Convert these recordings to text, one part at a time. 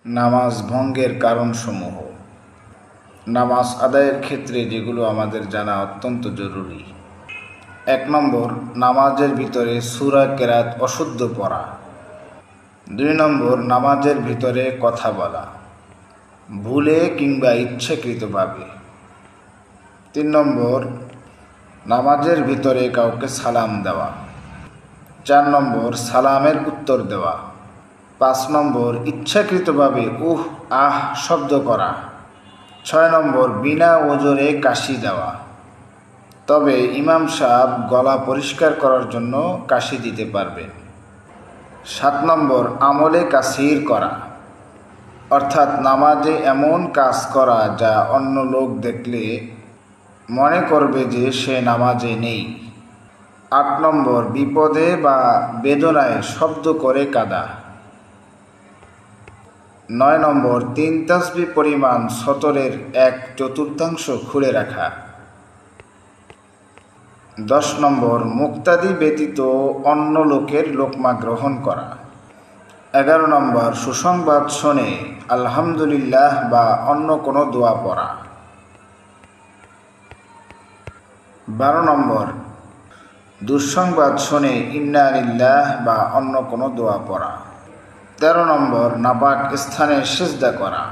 নামাজ ভঙ্গের কারণসমূহ। নামাজ আদায়ের ক্ষেত্রে যেগুলো আমাদের জানা অত্যন্ত জরুরি। 1 নম্বর, নামাজের ভিতরে সূরা কেরাত অশুদ্ধ পড়া। 2 নম্বর, নামাজের ভিতরে কথা বলা, ভুলে কিংবা ইচ্ছাকৃতভাবে। 3 নম্বর, নামাজের ভিতরে কাউকে সালাম দেওয়া। 4 নম্বর, সালামের উত্তর দেওয়া। 5 নম্বর, ইচ্ছাকৃতভাবে উহ আহ শব্দ করা। 6 নম্বর, বিনা ওজরে কাশি দেওয়া। তবে ইমাম সাহেব গলা পরিষ্কার করার জন্য কাশি দিতে পারবেন। 7 নম্বর, আমলে কাসির করা, অর্থাৎ নামাজে এমন কাজ করা যা অন্য লোক দেখলে মনে করবে যে সে নামাজে নেই। 8 নম্বর, বিপদে বা বেদনায় শব্দ করে কাঁদা। 9 নম্বর, 3 তাসবিহ পরিমাণ সতরের 1/4 খুলে রাখা। 10 নম্বর, মুক্তাদি ব্যতীত অন্য লোকের লোকমা গ্রহণ করা। 11 নম্বর, সুসংবাদ শুনে আলহামদুলিল্লাহ বা অন্য কোনো দোয়া পড়া। 12 নম্বর, দুঃসংবাদ শুনে ইন্না লিল্লাহ বা অন্য কোনো দোয়া পড়া। 13 নম্বর, নাপাক স্থানে সিজদা করা।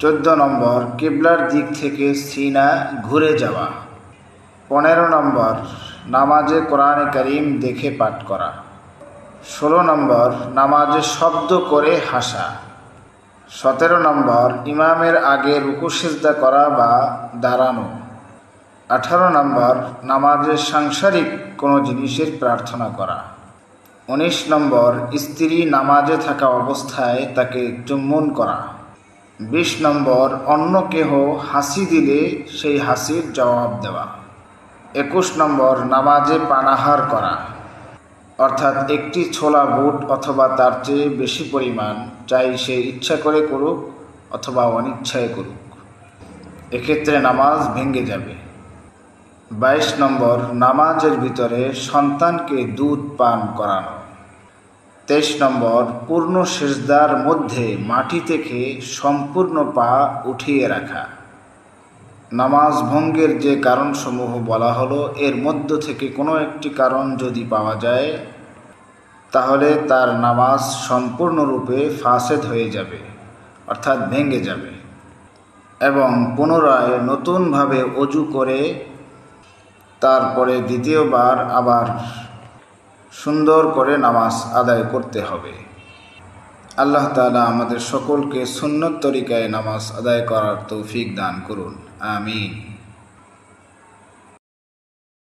14 নম্বর, কিবলার দিক থেকে সিনা ঘুরে যাওয়া। 15 নম্বর, নামাজে কোরআনে কারীম দেখে পাঠ করা। 16 নম্বর, নামাজে শব্দ করে হাসা। 17 নম্বর, ইমামের আগে রুকু সিজদা করা বা দাঁড়ানো। 18 নম্বর, নামাজে সাংসারিক কোনো জিনিসের প্রার্থনা করা। 19 নম্বর, স্ত্রী নামাজে থাকা অবস্থায় তাকে চুম্বন করা। 20 নম্বর, অন্য কেহ হাসি দিলে সেই হাসির জবাব দেওয়া। 21 নম্বর, নামাজে পানাহার করা, অর্থাৎ একটি ছোলা বুট অথবা তার চেয়ে বেশি পরিমাণ, চাই সে ইচ্ছা করে করুক অথবা অনিচ্ছায় করুক, এক্ষেত্রে নামাজ ভেঙে যাবে। 22 নম্বর, নামাজের ভিতরে সন্তানকে দুধ পান করানো। 23 নম্বর, পূর্ণ সিজদার মধ্যে মাটি থেকে সম্পূর্ণ পা উঠিয়ে রাখা। নামাজ ভঙ্গের যে কারণসমূহ বলা হলো, এর মধ্য থেকে কোনো একটি কারণ যদি পাওয়া যায় তাহলে তার নামাজ সম্পূর্ণরূপে ফাসেদ হয়ে যাবে, অর্থাৎ ভেঙে যাবে, এবং পুনরায় নতুনভাবে ওযু করে তারপরে দ্বিতীয়বার আবার সুন্দর করে নামাজ আদায় করতে হবে। আল্লাহ তাআলা আমাদের সকলকে সুন্নত তরিকায় নামাজ আদায় করার তৌফিক দান করুন। আমিন।